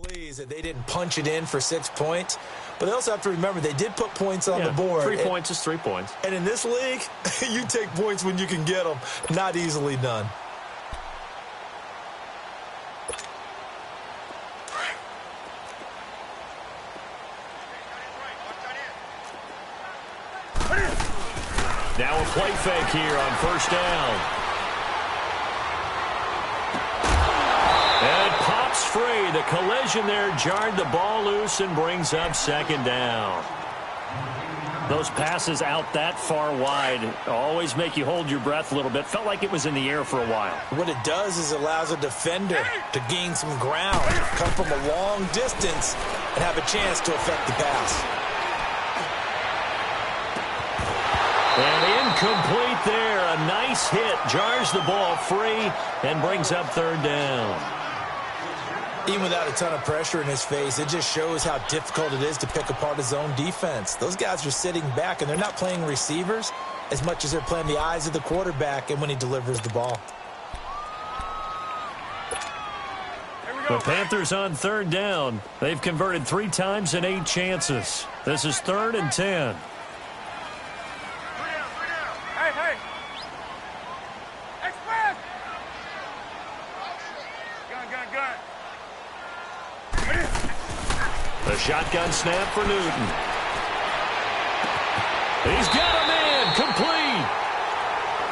pleased that they didn't punch it in for 6 points. But they also have to remember they did put points on the board. 3 points is 3 points. And in this league, you take points when you can get them. Not easily done. Now a play fake here on first down. And it pops free. The collision there jarred the ball loose and brings up second down. Those passes out that far wide always make you hold your breath a little bit. Felt like it was in the air for a while. What it does is it allows a defender to gain some ground, come from a long distance, and have a chance to affect the pass. And incomplete there. A nice hit. Jars the ball free and brings up third down. Even without a ton of pressure in his face, it just shows how difficult it is to pick apart his own defense. Those guys are sitting back, and they're not playing receivers as much as they're playing the eyes of the quarterback and when he delivers the ball. The Panthers on third down. They've converted 3 times in 8 chances. This is 3rd and 10. The shotgun snap for Newton. He's got him in. Complete.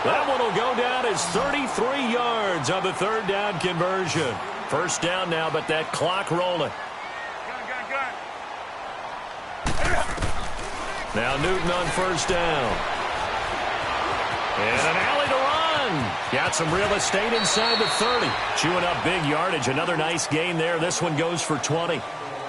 That one will go down as 33 yards on the third down conversion. First down now, but that clock rolling. Now Newton on first down. And an alley to run. Got some real estate inside the 30. Chewing up big yardage. Another nice gain there. This one goes for 20.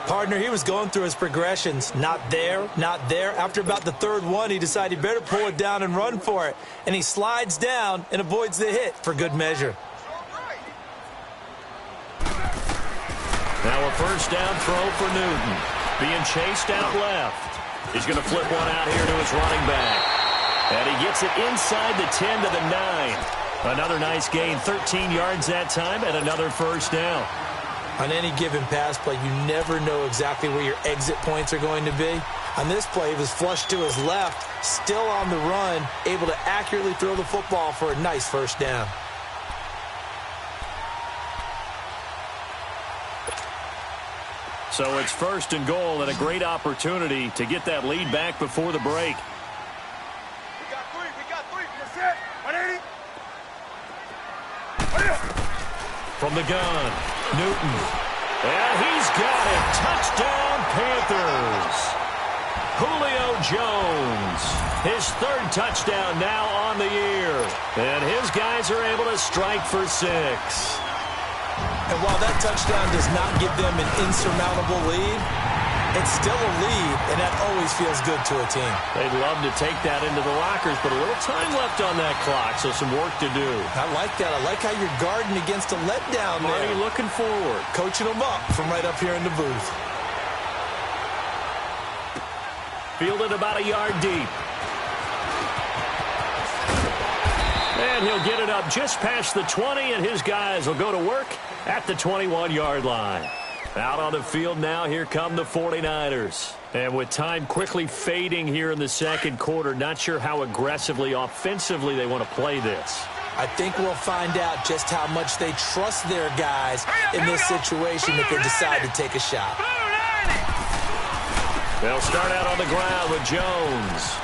Partner, he was going through his progressions. Not there, not there. After about the third one, he decided he better pull it down and run for it. And he slides down and avoids the hit for good measure. Now a first down throw for Newton. Being chased out left. He's going to flip one out here to his running back. And he gets it inside the 10 to the 9. Another nice gain, 13 yards that time, and another first down. On any given pass play, you never know exactly where your exit points are going to be. On this play, he was flushed to his left, still on the run, able to accurately throw the football for a nice first down. So it's 1st and goal and a great opportunity to get that lead back before the break. We got three. That's it. 180. From the gun, Newton. And he's got it. Touchdown, Panthers. Julio Jones. His 3rd touchdown now on the year. And his guys are able to strike for 6. And while that touchdown does not give them an insurmountable lead, it's still a lead, and that always feels good to a team. They'd love to take that into the lockers, but a little time left on that clock, so some work to do. I like that. I like how you're guarding against a letdown there. Marty looking forward. Coaching them up from right up here in the booth. Fielded about a yard deep. And he'll get it up just past the 20, and his guys will go to work at the 21-yard line. Out on the field now, here come the 49ers. And with time quickly fading here in the second quarter, not sure how aggressively, offensively they want to play this. I think we'll find out just how much they trust their guys in this situation if they decide to take a shot. They'll start out on the ground with Jones.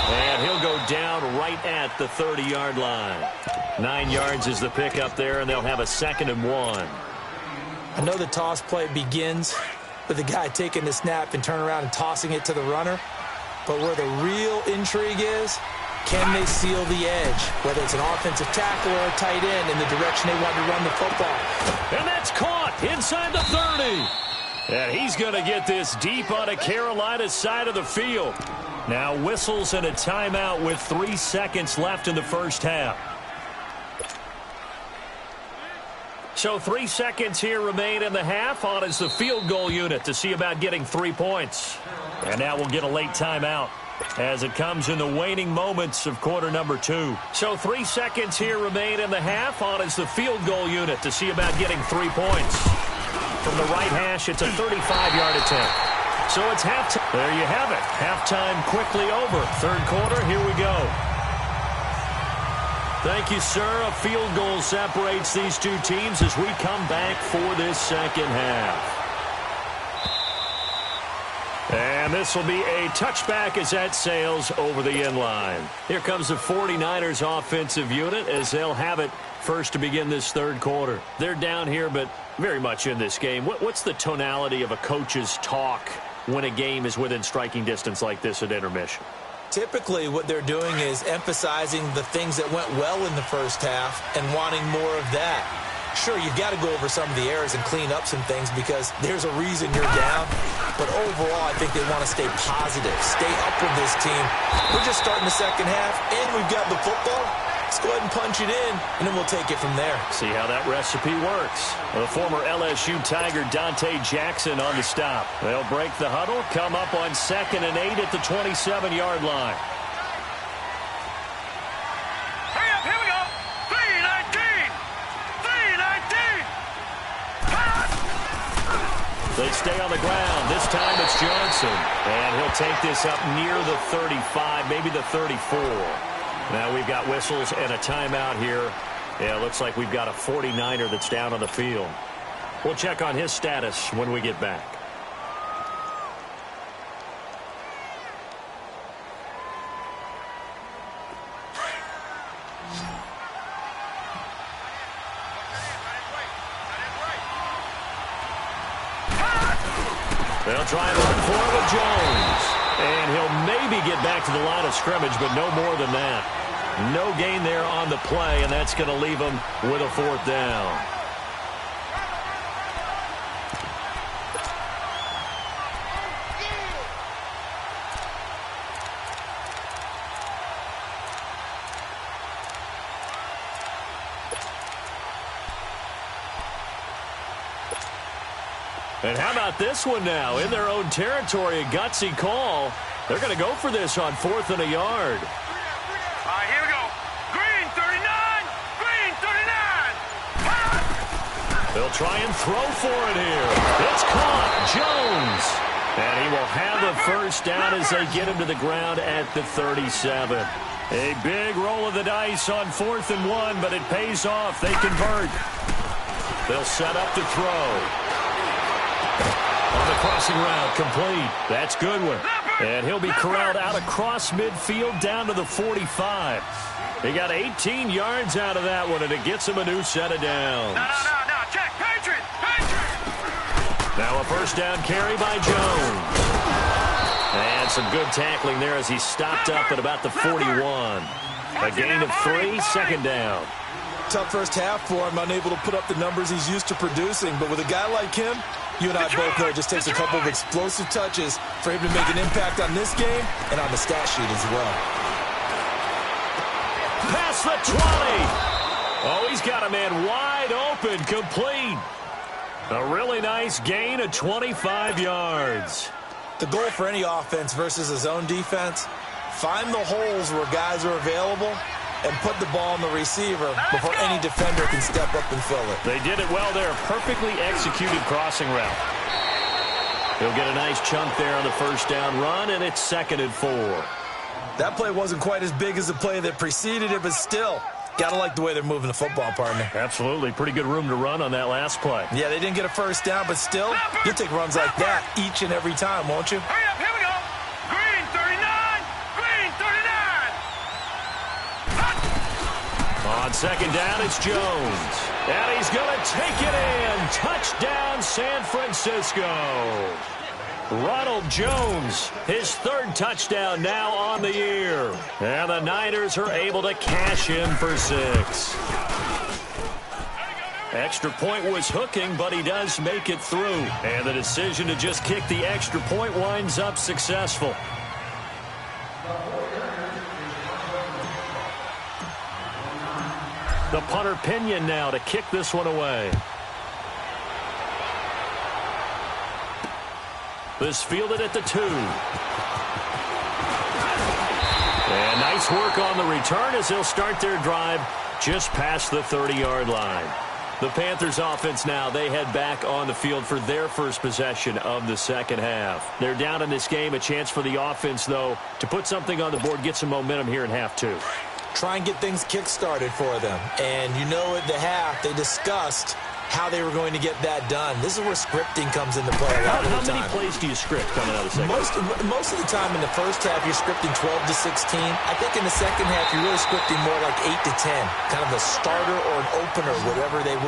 And he'll go down right at the 30-yard line. 9 yards is the pickup there, and they'll have a 2nd and 1. I know the toss play begins with the guy taking the snap and turning around and tossing it to the runner. But where the real intrigue is, can they seal the edge? Whether it's an offensive tackle or a tight end in the direction they want to run the football. And that's caught inside the 30. And he's going to get this deep on the Carolina side of the field. Now whistles and a timeout with 3 seconds left in the first half. So 3 seconds here remain in the half. On is the field goal unit to see about getting 3 points. And now we'll get a late timeout as it comes in the waning moments of quarter number 2. So 3 seconds here remain in the half. On is the field goal unit to see about getting 3 points. from the right hash. It's a 35-yard attempt. So it's halftime. There you have it. Halftime quickly over. Third quarter, here we go. Thank you, sir. A field goal separates these two teams as we come back for this second half. And this will be a touchback as that sails over the end line. Here comes the 49ers offensive unit as they'll have it first to begin this third quarter. They're down here, but very much in this game. What's the tonality of a coach's talk when a game is within striking distance like this at intermission? Typically, what they're doing is emphasizing the things that went well in the first half and wanting more of that. Sure, you've got to go over some of the errors and clean up some things because there's a reason you're down. But overall, I think they want to stay positive, stay up with this team. We're just starting the second half, and we've got the football. Let's go ahead and punch it in, and then we'll take it from there. See how that recipe works. The former LSU Tiger Dante Jackson on the stop. They'll break the huddle, come up on 2nd and 8 at the 27-yard line. Hurry up, here we go. 3-19. They stay on the ground. This time it's Johnson. And he'll take this up near the 35, maybe the 34. Now we've got whistles and a timeout here. Yeah, it looks like we've got a 49er that's down on the field. We'll check on his status when we get back. They'll try and run for it with Jones. And he'll maybe get back to the line of scrimmage, but no more than that. No gain there on the play, and that's going to leave him with a 4th down. And how about this one now? In their own territory, a gutsy call. They're going to go for this on 4th and a yard. All right, here we go. Green 39. Green 39. They'll try and throw for it here. It's caught. Jones. And he will have a first down as they get him to the ground at the 37. A big roll of the dice on 4th and 1, but it pays off. They convert. They'll set up to throw. On the crossing route, complete. That's Goodwin. And he'll be corralled out across midfield down to the 45. He got 18 yards out of that one, and it gets him a new set of downs. No. Check. Patriot. Now a first down carry by Jones. And some good tackling there as he stopped up at about the 41. A gain of 3, 2nd down. Tough first half for him, unable to put up the numbers he's used to producing. But with a guy like him, you and I both know it just takes a couple of explosive touches for him to make an impact on this game and on the stat sheet as well. Past the 20. Oh, he's got a man wide open, complete. A really nice gain of 25 yards. The goal for any offense versus a zone defense, find the holes where guys are available and put the ball on the receiver before any defender can step up and fill it. They did it well there. Perfectly executed crossing route. He'll get a nice chunk there on the first down run, and it's 2nd and 4. That play wasn't quite as big as the play that preceded it, but still, got to like the way they're moving the football, partner. Absolutely. Pretty good room to run on that last play. Yeah, they didn't get a first down, but still, you'll take runs like that each and every time, won't you? Hurry up, here we go. Green 39. Green 39. On 2nd down, it's Jones. And he's going to take it in. Touchdown, San Francisco. Ronald Jones, his 3rd touchdown now on the year. And the Niners are able to cash in for 6. Extra point was hooking, but he does make it through. And the decision to just kick the extra point winds up successful. The punter Pinion now to kick this one away. This fielded at the 2. And nice work on the return as they'll start their drive just past the 30-yard line. The Panthers offense now, they head back on the field for their first possession of the second half. They're down in this game. A chance for the offense, though, to put something on the board, get some momentum here in half two. Try and get things kick-started for them. And you know at the half, they discussed how they were going to get that done. This is where scripting comes into play. How many plays do you script coming out of the second? Most of the time in the first half, you're scripting 12 to 16. I think in the second half, you're really scripting more like 8 to 10. Kind of a starter or an opener,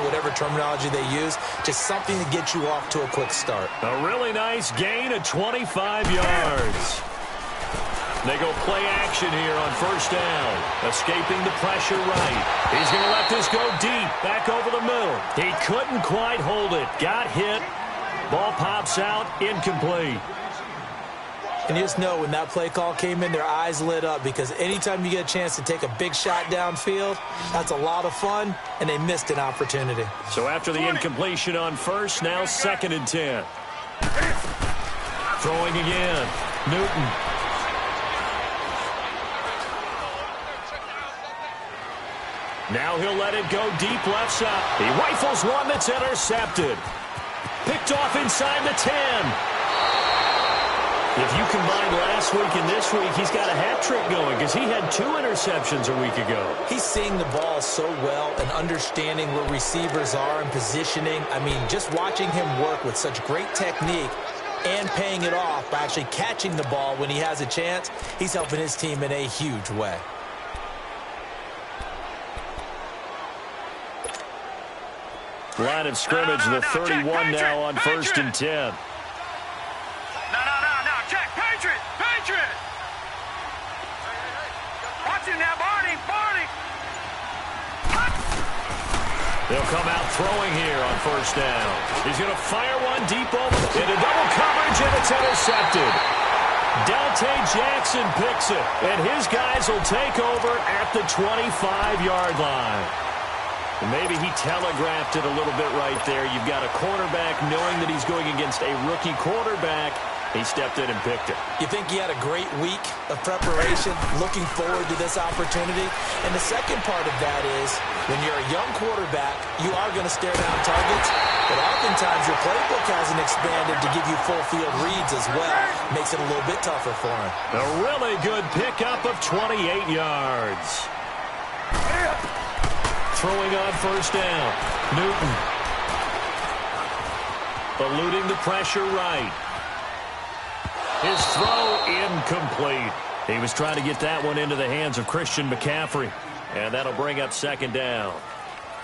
whatever terminology they use. Just something to get you off to a quick start. A really nice gain of 25 yards. They go play action here on first down. Escaping the pressure right. He's going to let this go deep. Back over the middle. He couldn't quite hold it. Got hit. Ball pops out. Incomplete. And you just know when that play call came in, their eyes lit up because anytime you get a chance to take a big shot downfield, that's a lot of fun, and they missed an opportunity. So after the incompletion on first, now 2nd and 10. Throwing again. Newton. Now he'll let it go deep left side. He rifles one that's intercepted. Picked off inside the 10. If you combine last week and this week, he's got a hat trick going because he had 2 interceptions a week ago. He's seeing the ball so well and understanding where receivers are and positioning. I mean, just watching him work with such great technique and paying it off by actually catching the ball when he has a chance, he's helping his team in a huge way. Line of scrimmage, the 31 now on 1st and 10. No. Check. Patriot. Watch it now, Barney. They'll come out throwing here on first down. He's going to fire one deep over into double coverage, and it's intercepted. Dante Jackson picks it, and his guys will take over at the 25-yard line. Maybe he telegraphed it a little bit right there. You've got a quarterback knowing that he's going against a rookie quarterback. He stepped in and picked it. You think he had a great week of preparation, looking forward to this opportunity? And the second part of that is, when you're a young quarterback, you are going to stare down targets, but oftentimes your playbook hasn't expanded to give you full field reads as well. Makes it a little bit tougher for him. A really good pickup of 28 yards. Throwing on first down. Newton. Eluding the pressure right. His throw incomplete. He was trying to get that one into the hands of Christian McCaffrey. And that'll bring up 2nd down.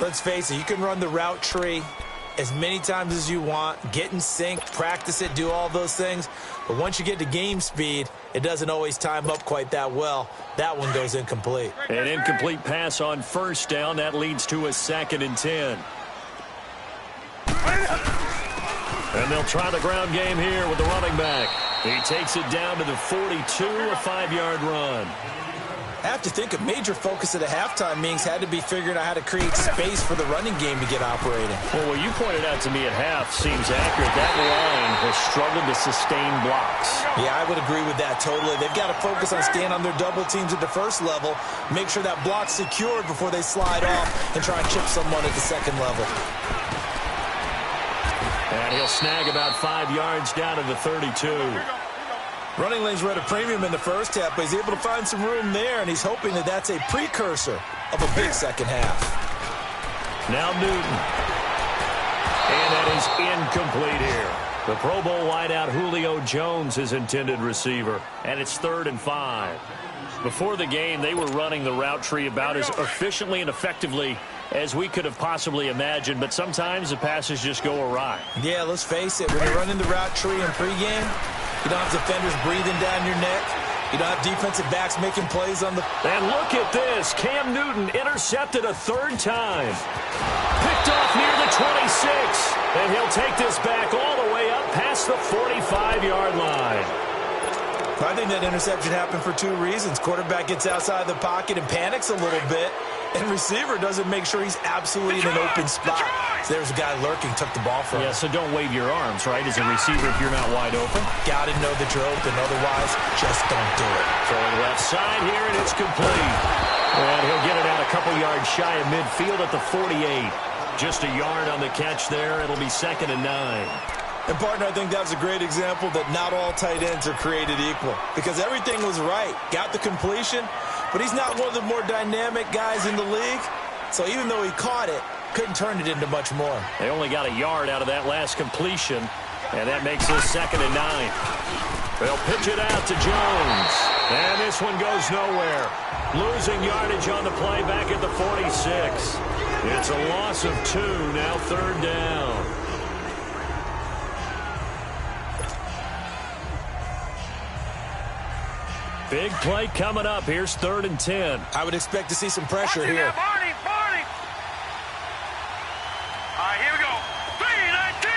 Let's face it, you can run the route tree as many times as you want, get in sync, practice it, do all those things. But once you get to game speed, it doesn't always time up quite that well. That one goes incomplete. An incomplete pass on first down. That leads to a 2nd and 10. And they'll try the ground game here with the running back. He takes it down to the 42, a 5-yard run. I have to think a major focus of the halftime meetings had to be figuring out how to create space for the running game to get operating. Well, what you pointed out to me at half seems accurate. That line has struggled to sustain blocks. Yeah, I would agree with that totally. They've got to focus on staying on their double teams at the first level, make sure that block's secured before they slide off and try and chip someone at the second level. And he'll snag about 5 yards down to the 32. Running lanes were at a premium in the first half, but he's able to find some room there, and he's hoping that that's a precursor of a big second half. Now Newton. And that is incomplete here. The Pro Bowl wideout Julio Jones, his intended receiver. And it's 3rd and 5. Before the game, they were running the route tree about as efficiently and effectively as we could have possibly imagined, but sometimes the passes just go awry. Yeah, let's face it, when you're running the route tree in pregame, you don't have defenders breathing down your neck. You don't have defensive backs making plays on the... And look at this. Cam Newton intercepted a 3rd time. Picked off near the 26. And he'll take this back all the way up past the 45-yard line. I think that interception happened for 2 reasons. Quarterback gets outside the pocket and panics a little bit, and receiver doesn't make sure he's absolutely in an open spot. So there's a guy lurking, took the ball from him. Yeah, so don't wave your arms, right, as a receiver if you're not wide open. Got to know that you're open, otherwise just don't do it. Throwing left side here, and it's complete. And he'll get it out a couple yards shy of midfield at the 48. Just a yard on the catch there. It'll be 2nd and 9. And, partner, I think that was a great example that not all tight ends are created equal because everything was right. Got the completion, but he's not one of the more dynamic guys in the league. So even though he caught it, couldn't turn it into much more. They only got a yard out of that last completion, and that makes this 2nd and 9. They'll pitch it out to Jones, and this one goes nowhere. Losing yardage on the play back at the 46. It's a loss of 2, now 3rd down. Big play coming up. Here's 3rd and 10. I would expect to see some pressure here. Barney! All right, here we go. 3-19!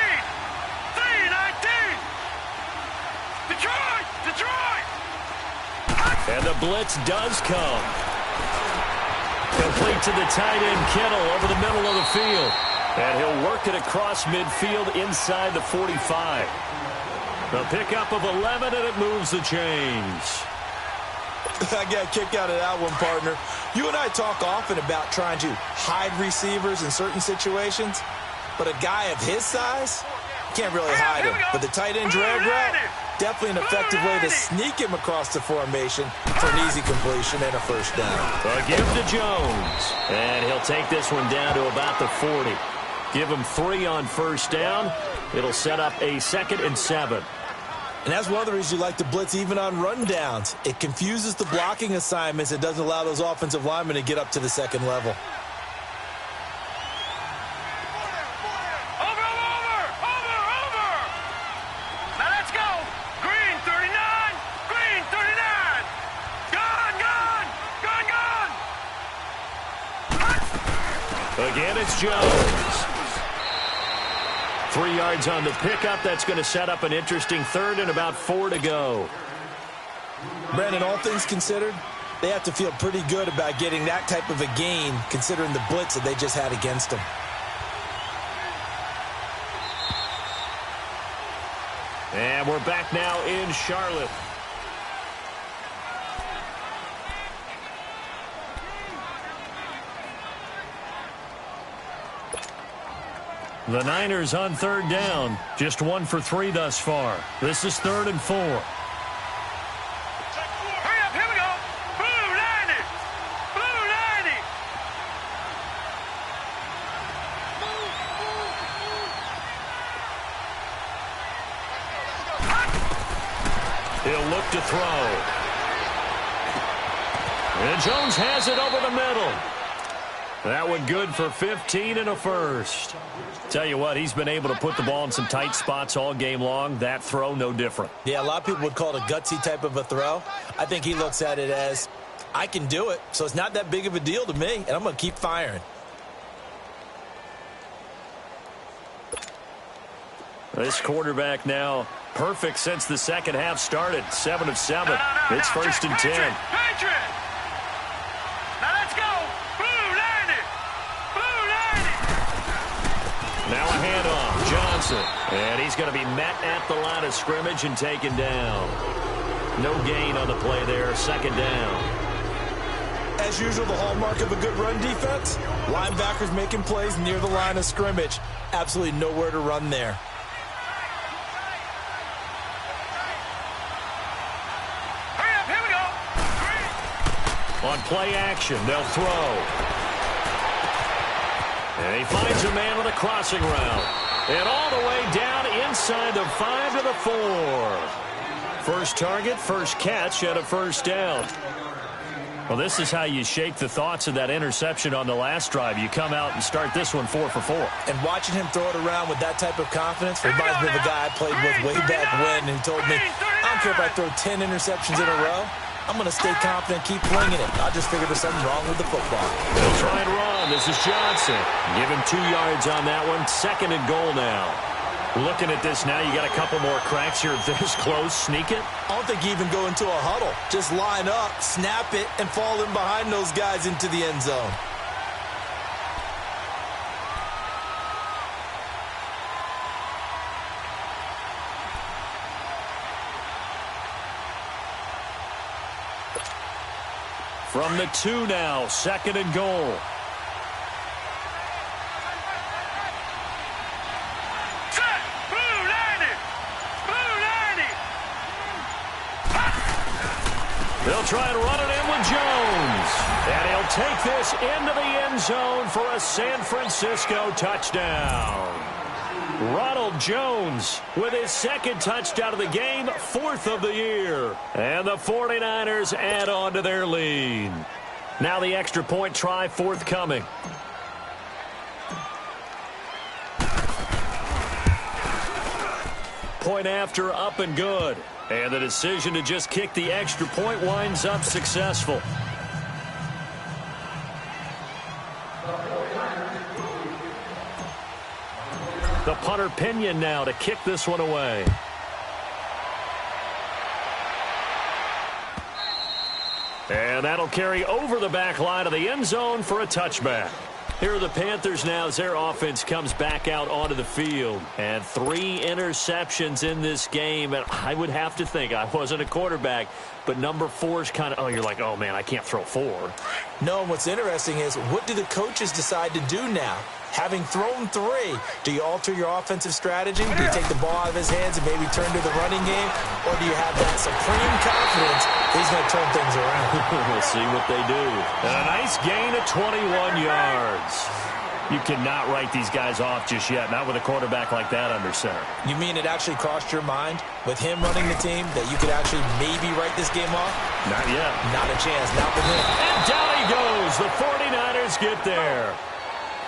3-19! Detroit! And the blitz does come. Complete to the tight end, Kittle, over the middle of the field. And he'll work it across midfield inside the 45. The pickup of 11, and it moves the chains. I got a kick out of that one, partner. You and I talk often about trying to hide receivers in certain situations, but a guy of his size can't really hide him. But the tight end drag route, definitely an effective way to sneak him across the formation for an easy completion and a 1st down. A give to Jones, and he'll take this one down to about the 40. Give him 3 on 1st down. It'll set up a 2nd and 7. And that's one of the reasons you like to blitz even on rundowns. It confuses the blocking assignments. It doesn't allow those offensive linemen to get up to the 2nd level. Over! Now let's go! Green 39! Green 39! Gone! Again, it's Jones. 3 yards on the pickup. That's going to set up an interesting 3rd and about 4 to go. Brandon, all things considered, they have to feel pretty good about getting that type of a gain considering the blitz that they just had against them. And we're back now in Charlotte. The Niners on 3rd down. Just 1 for 3 thus far. This is 3rd and 4. Hurry up, here we go! Blue 90! Blue 90! He'll look to throw. And Jones has it over the middle. That one good for 15 and a 1st. Tell you what, he's been able to put the ball in some tight spots all game long. That throw, no different. Yeah, a lot of people would call it a gutsy type of a throw. I think he looks at it as, I can do it, so it's not that big of a deal to me, and I'm going to keep firing. This quarterback now perfect since the 2nd half started. 7 of 7. It's 1st and 10. Patriot! Now let's go! Blue 90! Blue 90! Now a handoff. Johnson. And he's going to be met at the line of scrimmage and taken down. No gain on the play there. 2nd down. As usual, the hallmark of a good run defense, linebackers making plays near the line of scrimmage. Absolutely nowhere to run there. On play action, they'll throw. And he finds a man with a crossing route. And all the way down inside the 5 to the 4. First target, first catch, and a 1st down. Well, this is how you shake the thoughts of that interception on the last drive. You come out and start this one 4 for 4. And watching him throw it around with that type of confidence reminds me of a guy I played with way back when, and he told me, I don't care if I throw 10 interceptions in a row. I'm going to stay confident, keep flinging it. I just figured there's something wrong with the football. They'll try and run. This is Johnson. Give him 2 yards on that one. 2nd and goal now. Looking at this now, you got a couple more cracks here. This close, sneak it. I don't think you even go into a huddle. Just line up, snap it, and fall in behind those guys into the end zone. From the 2 now, 2nd and goal. They'll try and run it in with Jones. And he'll take this into the end zone for a San Francisco touchdown. Ronald Jones with his second touchdown of the game, 4th of the year. And the 49ers add on to their lead. Now the extra point try forthcoming. Point after, up and good. And the decision to just kick the extra point winds up successful. The punter Pinion now to kick this one away. And that'll carry over the back line of the end zone for a touchback. Here are the Panthers now as their offense comes back out onto the field. And 3 interceptions in this game. And I would have to think, I wasn't a quarterback, but number 4 is kind of, you're like, oh, man, I can't throw 4. No, and what's interesting is, what do the coaches decide to do now? Having thrown 3, do you alter your offensive strategy? Do you take the ball out of his hands and maybe turn to the running game? Or do you have that supreme confidence he's going to turn things around? We'll see what they do. And a nice gain of 21 yards. You cannot write these guys off just yet, not with a quarterback like that under center. You mean it actually crossed your mind with him running the team that you could actually maybe write this game off? Not yet. Not a chance, not with him. And down he goes. The 49ers get there.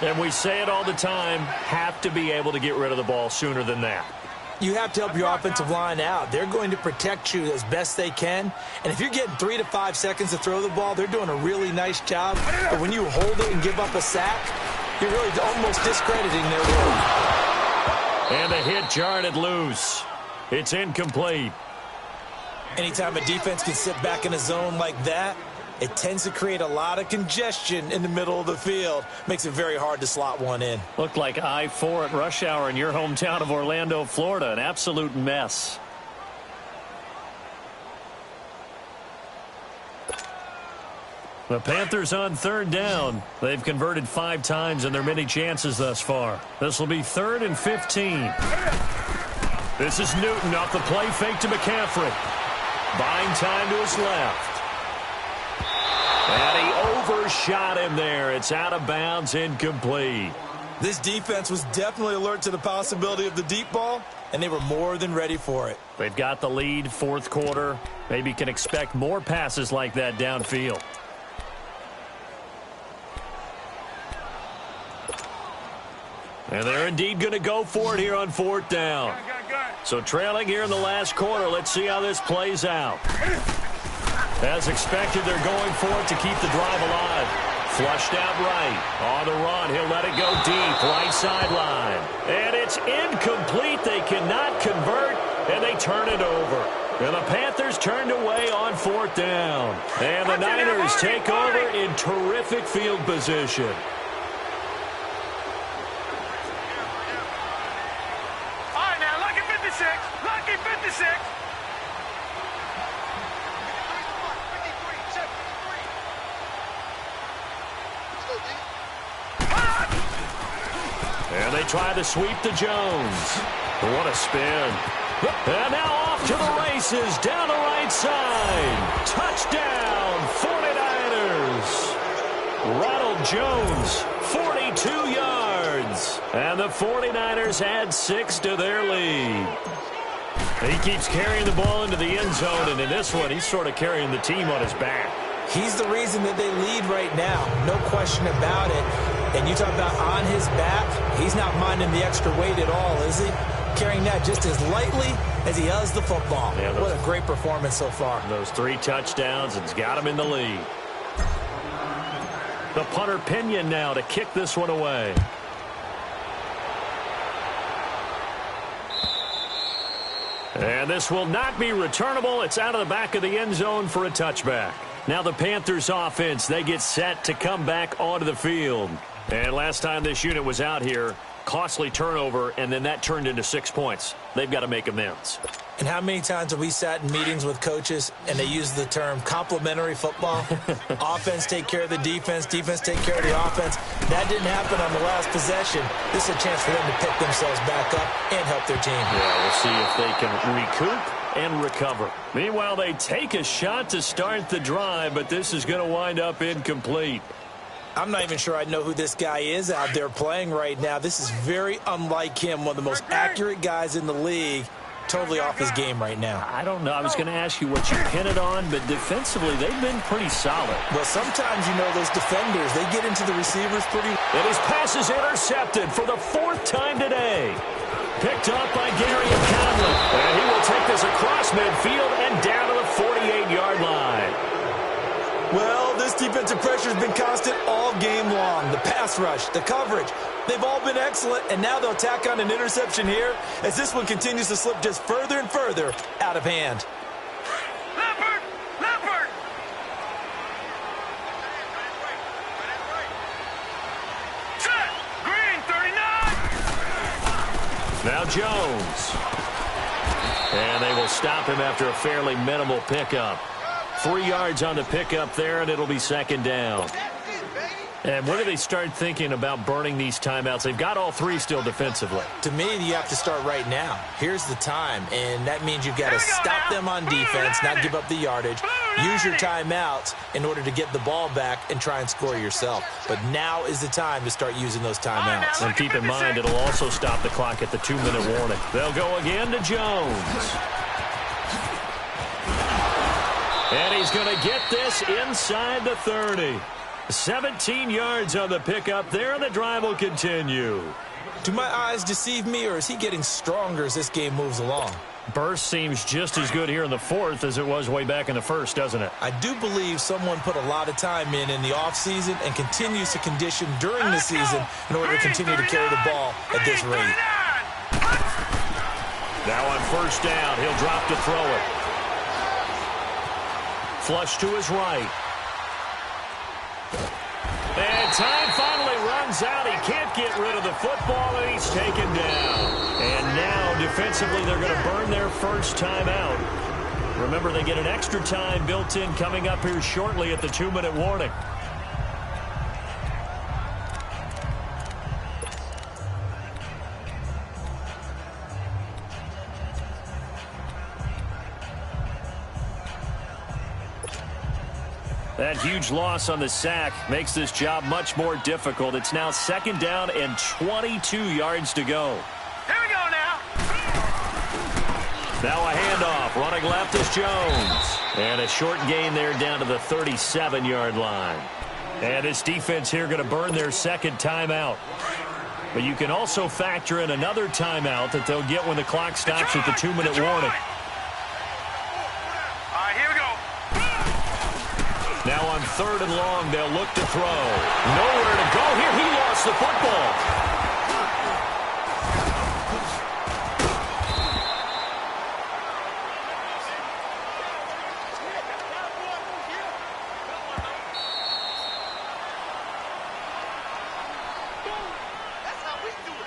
And we say it all the time, have to be able to get rid of the ball sooner than that. You have to help your offensive line out. They're going to protect you as best they can. And if you're getting 3 to 5 seconds to throw the ball, they're doing a really nice job. But when you hold it and give up a sack, you're really almost discrediting their work. And the hit jarred it loose. It's incomplete. Anytime a defense can sit back in a zone like that, it tends to create a lot of congestion in the middle of the field. Makes it very hard to slot one in. Looked like I-4 at rush hour in your hometown of Orlando, Florida. An absolute mess. The Panthers on 3rd down. They've converted 5 times in their many chances thus far. This will be 3rd and 15. This is Newton off the play fake to McCaffrey. Buying time to his left. And he overshot him there. It's out of bounds, incomplete. This defense was definitely alert to the possibility of the deep ball, and they were more than ready for it. They've got the lead, 4th quarter. Maybe can expect more passes like that downfield. And they're indeed going to go for it here on 4th down. So trailing here in the last quarter. Let's see how this plays out. As expected, they're going for it to keep the drive alive. Flushed out right. On the run, he'll let it go deep. Right sideline. And it's incomplete. They cannot convert, and they turn it over. And the Panthers turned away on 4th down. And the Niners take over in terrific field position. All right, now, lucky 56. Lucky 56. And they try to sweep to Jones. What a spin. And now off to the races down the right side. Touchdown, 49ers. Ronald Jones, 42 yards. And the 49ers add 6 to their lead. He keeps carrying the ball into the end zone, and in this one, he's sort of carrying the team on his back. He's the reason that they lead right now. No question about it. And you talk about on his back, he's not minding the extra weight at all, is he? Carrying that just as lightly as he does the football. Yeah, what a great performance so far. Those 3 touchdowns, and it's got him in the lead. The punter Pinion now to kick this one away. And this will not be returnable. It's out of the back of the end zone for a touchback. Now the Panthers offense, they get set to come back onto the field. And last time this unit was out here, costly turnover, and then that turned into 6 points. They've got to make amends. And how many times have we sat in meetings with coaches and they use the term complementary football? Offense take care of the defense, defense take care of the offense. That didn't happen on the last possession. This is a chance for them to pick themselves back up and help their team. Yeah, we'll see if they can recoup and recover. Meanwhile, they take a shot to start the drive, but this is going to wind up incomplete. I'm not even sure I know who this guy is out there playing right now. This is very unlike him, one of the most accurate guys in the league. Totally off his game right now. I don't know. I was going to ask you what you pin it on, but defensively, they've been pretty solid. Well, sometimes, you know, those defenders, they get into the receivers pretty... And his pass is intercepted for the 4th time today. Picked up by Gary Conley. And he will take this across midfield and down to the 48-yard line. Well, this defensive pressure has been constant all game long. The pass rush, the coverage, they've all been excellent, and now they'll tack on an interception here as this one continues to slip just further and further out of hand. Leopard! Leopard! Set! Green 39! Now Jones. And they will stop him after a fairly minimal pickup. 3 yards on the pickup there, and it'll be 2nd down. And when do they start thinking about burning these timeouts? They've got all 3 still defensively. To me, you have to start right now. Here's the time, and that means you've got to stop them on defense, not give up the yardage. Use your timeouts in order to get the ball back and try and score yourself. But now is the time to start using those timeouts. And keep in mind, it'll also stop the clock at the 2-minute warning. They'll go again to Jones. And he's going to get this inside the 30. 17 yards on the pickup there, and the drive will continue. Do my eyes deceive me, or is he getting stronger as this game moves along? Burst seems just as good here in the 4th as it was way back in the 1st, doesn't it? I do believe someone put a lot of time in the offseason and continues to condition during the season in order to continue to carry the ball at this rate. Now on 1st down, he'll drop to throw it. Flush to his right. And time finally runs out. He can't get rid of the football, and he's taken down. And now, defensively, they're going to burn their 1st timeout. Remember, they get an extra time built in coming up here shortly at the 2-minute warning. That huge loss on the sack makes this job much more difficult. It's now 2nd down and 22 yards to go. Here we go now. Now a handoff. Running left is Jones. And a short gain there down to the 37-yard line. And this defense here going to burn their 2nd timeout. But you can also factor in another timeout that they'll get when the clock stops at the 2-minute warning. Now on 3rd and long, they'll look to throw. Nowhere to go here. He lost the football.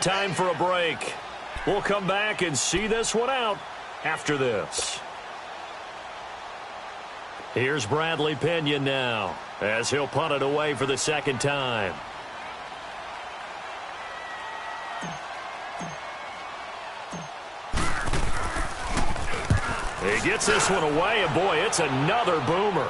Time for a break. We'll come back and see this one out after this. Here's Bradley Pinion now as he'll punt it away for the 2nd time. He gets this one away, and boy, it's another boomer.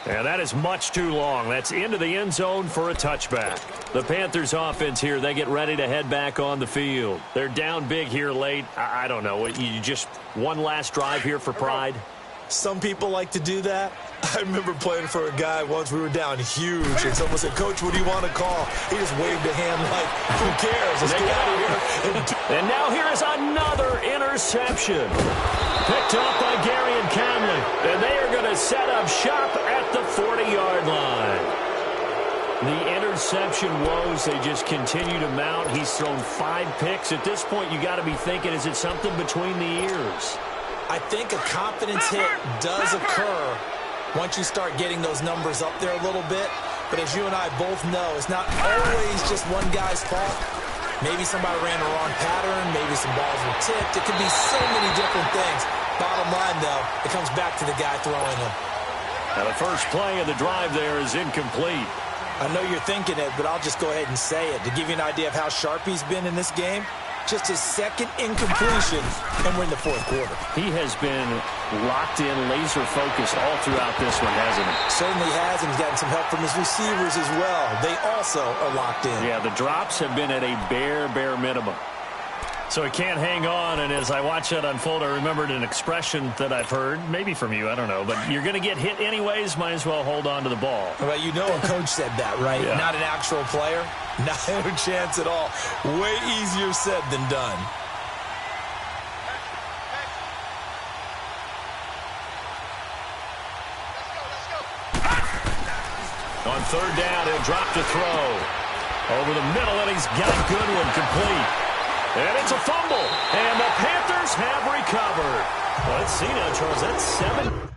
And that is much too long. That's into the end zone for a touchback. The Panthers offense here, they get ready to head back on the field. They're down big here late. I don't know. You just one last drive here for pride? Some people like to do that. I remember playing for a guy once. We were down huge, and someone said, "Coach, what do you want to call?" He just waved a hand like, "Who cares? Let's get out of here." And now here is another interception. Picked up by Gary and Conley. And they are going to set up shop at the 40-yard line. The interception woes, they just continue to mount. He's thrown 5 picks. At this point, you got to be thinking, is it something between the ears? I think a confidence hit does occur once you start getting those numbers up there a little bit. But as you and I both know, it's not always just one guy's fault. Maybe somebody ran the wrong pattern. Maybe some balls were tipped. It could be so many different things. Bottom line, though, it comes back to the guy throwing them. Now the first play of the drive there is incomplete. I know you're thinking it, but I'll just go ahead and say it. To give you an idea of how sharp he's been in this game, just his second incompletion, and we're in the fourth quarter. He has been locked in, laser-focused all throughout this one, hasn't he? Certainly has, and he's gotten some help from his receivers as well. They also are locked in. Yeah, the drops have been at a bare minimum. So he can't hang on, and as I watch that unfold, I remembered an expression that I've heard, maybe from you, I don't know, but you're going to get hit anyways, might as well hold on to the ball. Well, you know a coach said that, right? Yeah. Not an actual player. Not a chance at all. Way easier said than done. On third down, he'll drop to throw. Over the middle, and he's got Goodwin complete. And it's a fumble, and the Panthers have recovered. Let's see now, Charles, that's 7.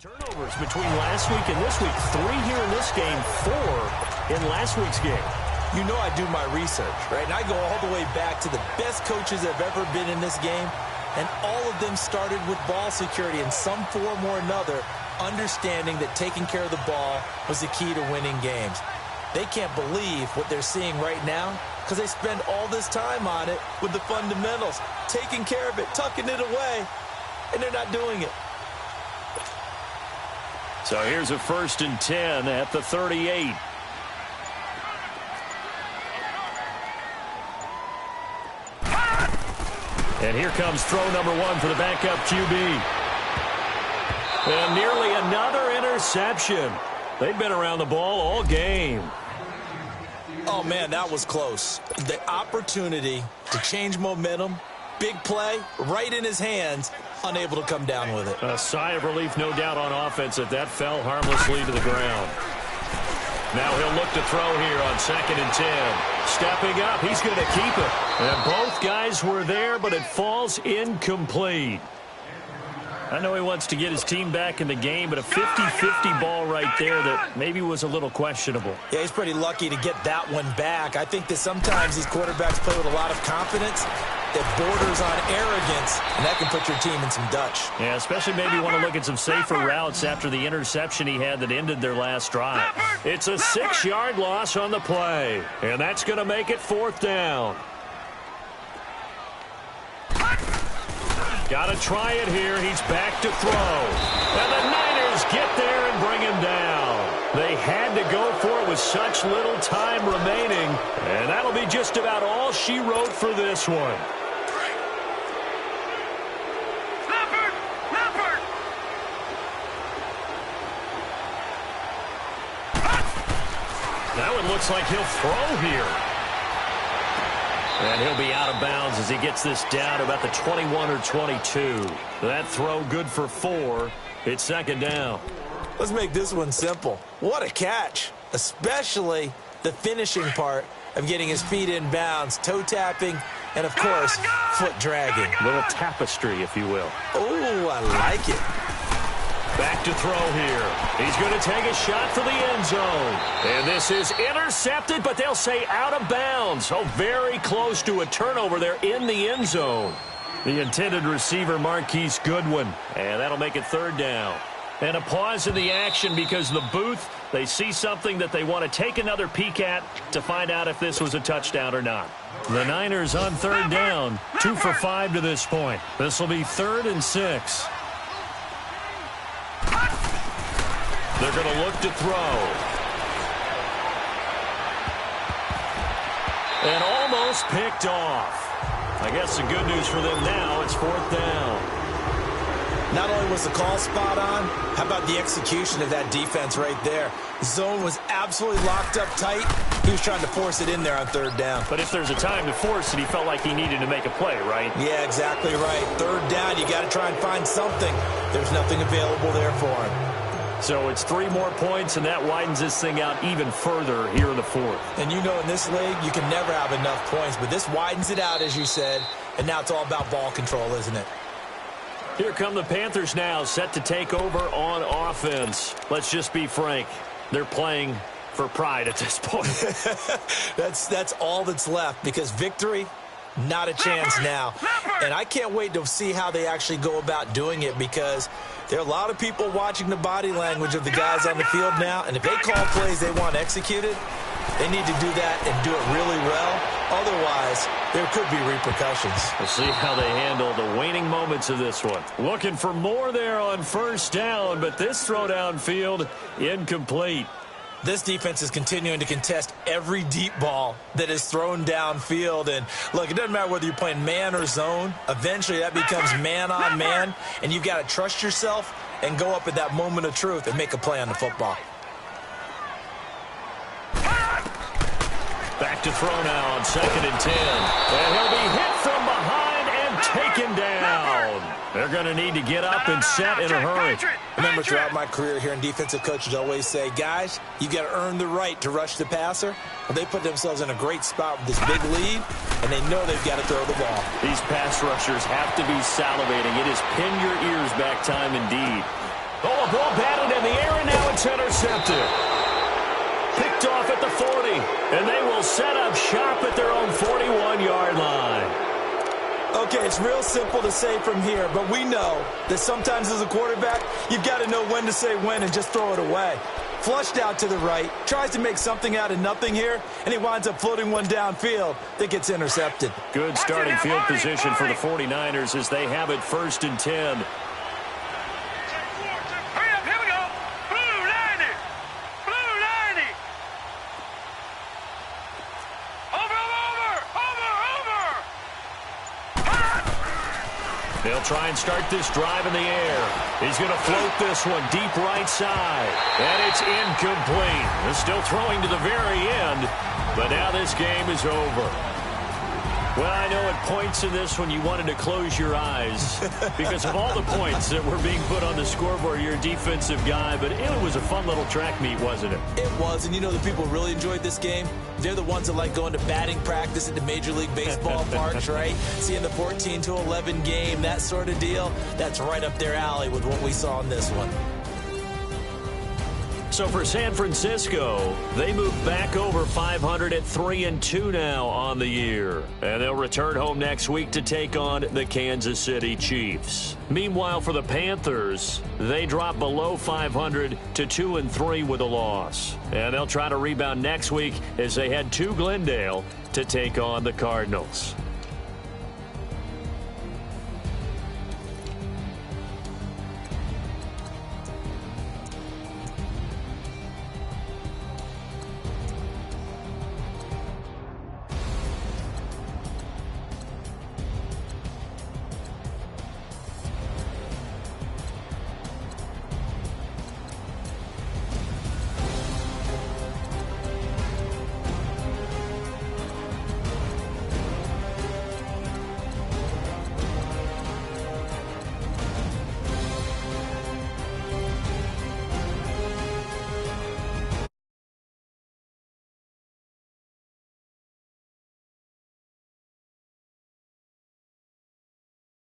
Turnovers between last week and this week. 3 here in this game, 4 in last week's game. You know I do my research, right? And I go all the way back to the best coaches that have ever been in this game, and all of them started with ball security in some form or another, understanding that taking care of the ball was the key to winning games. They can't believe what they're seeing right now because they spend all this time on it with the fundamentals, taking care of it, tucking it away, and they're not doing it. So here's a 1st and 10 at the 38. And here comes throw number 1 for the backup QB. And nearly another interception. They've been around the ball all game. Oh, man, that was close. The opportunity to change momentum, big play, right in his hands, unable to come down with it. A sigh of relief, no doubt, on offense that fell harmlessly to the ground. Now he'll look to throw here on 2nd and 10. Stepping up, he's going to keep it. And both guys were there, but it falls incomplete. I know he wants to get his team back in the game, but a 50-50 ball right there that maybe was a little questionable. Yeah, he's pretty lucky to get that one back. I think that sometimes these quarterbacks play with a lot of confidence that borders on arrogance, and that can put your team in some Dutch. Yeah, especially maybe want to look at some safer routes after the interception he had that ended their last drive. It's a 6-yard loss on the play, and that's going to make it 4th down. Got to try it here. He's back to throw. And the Niners get there and bring him down. They had to go for it with such little time remaining. And that'll be just about all she wrote for this one. Now it looks like he'll throw here. And he'll be out of bounds as he gets this down to about the 21 or 22. That throw good for 4. It's 2nd down. Let's make this one simple. What a catch, especially the finishing part of getting his feet in bounds, toe tapping, and, of course, foot dragging. Little tapestry, if you will. Oh, I like it. Back to throw here. He's going to take a shot for the end zone. And this is intercepted, but they'll say out of bounds. Oh, very close to a turnover there in the end zone. The intended receiver, Marquise Goodwin. And that'll make it 3rd down. And a pause in the action because the booth, they see something that they want to take another peek at to find out if this was a touchdown or not. The Niners on 3rd down, 2 for 5 to this point. This will be 3rd and 6. They're going to look to throw. And almost picked off. I guess the good news for them now, it's 4th down. Not only was the call spot on, how about the execution of that defense right there? Zone was absolutely locked up tight. He was trying to force it in there on 3rd down. But if there's a time to force it, he felt like he needed to make a play, right? Yeah, exactly right. 3rd down, you got to try and find something. There's nothing available there for him. So it's 3 more points, and that widens this thing out even further here in the 4th. And you know in this league, you can never have enough points, but this widens it out, as you said, and now it's all about ball control, isn't it? Here come the Panthers now, set to take over on offense. Let's just be frank. They're playing for pride at this point. That's all that's left, because victory, not a chance now. And I can't wait to see how they actually go about doing it, because there are a lot of people watching the body language of the guys on the field now, and if they call plays they want executed, they need to do that and do it really well. Otherwise, there could be repercussions. We'll see how they handle the waning moments of this one. Looking for more there on first down, but this throw downfield incomplete. This defense is continuing to contest every deep ball that is thrown downfield. And, look, it doesn't matter whether you're playing man or zone. Eventually, that becomes man on man, and you've got to trust yourself and go up at that moment of truth and make a play on the football. Back to throw now on 2nd and 10. And he'll be hit from behind and taken down. They're going to need to get up and set in a hurry. Remember, throughout my career here in defensive coaches always say, guys, you got to earn the right to rush the passer. Well, they put themselves in a great spot with this big lead, and they know they've got to throw the ball. These pass rushers have to be salivating. It is pin your ears back time indeed. Oh, a ball batted in the air, and now it's intercepted. Picked off at the 40, and they will set up shop at their own 41-yard line. Okay, it's real simple to say from here, but we know that sometimes as a quarterback, you've got to know when to say when and just throw it away. Flushed out to the right, tries to make something out of nothing here, and he winds up floating one downfield that gets intercepted. Good starting field position for the 49ers as they have it 1st and 10. They'll try and start this drive in the air. He's going to float this one deep right side. And it's incomplete. They're still throwing to the very end, but now this game is over. Well, I know at points in this one you wanted to close your eyes because of all the points that were being put on the scoreboard. You're a defensive guy, but it was a fun little track meet, wasn't it? It was, and you know the people really enjoyed this game? They're the ones that like going to batting practice at the Major League Baseball parks, right? Seeing the 14-11 game, that sort of deal. That's right up their alley with what we saw in this one. So for San Francisco, they move back over 500 at 3-2 now on the year. And they'll return home next week to take on the Kansas City Chiefs. Meanwhile, for the Panthers, they drop below 500 to 2-3 with a loss. And they'll try to rebound next week as they head to Glendale to take on the Cardinals.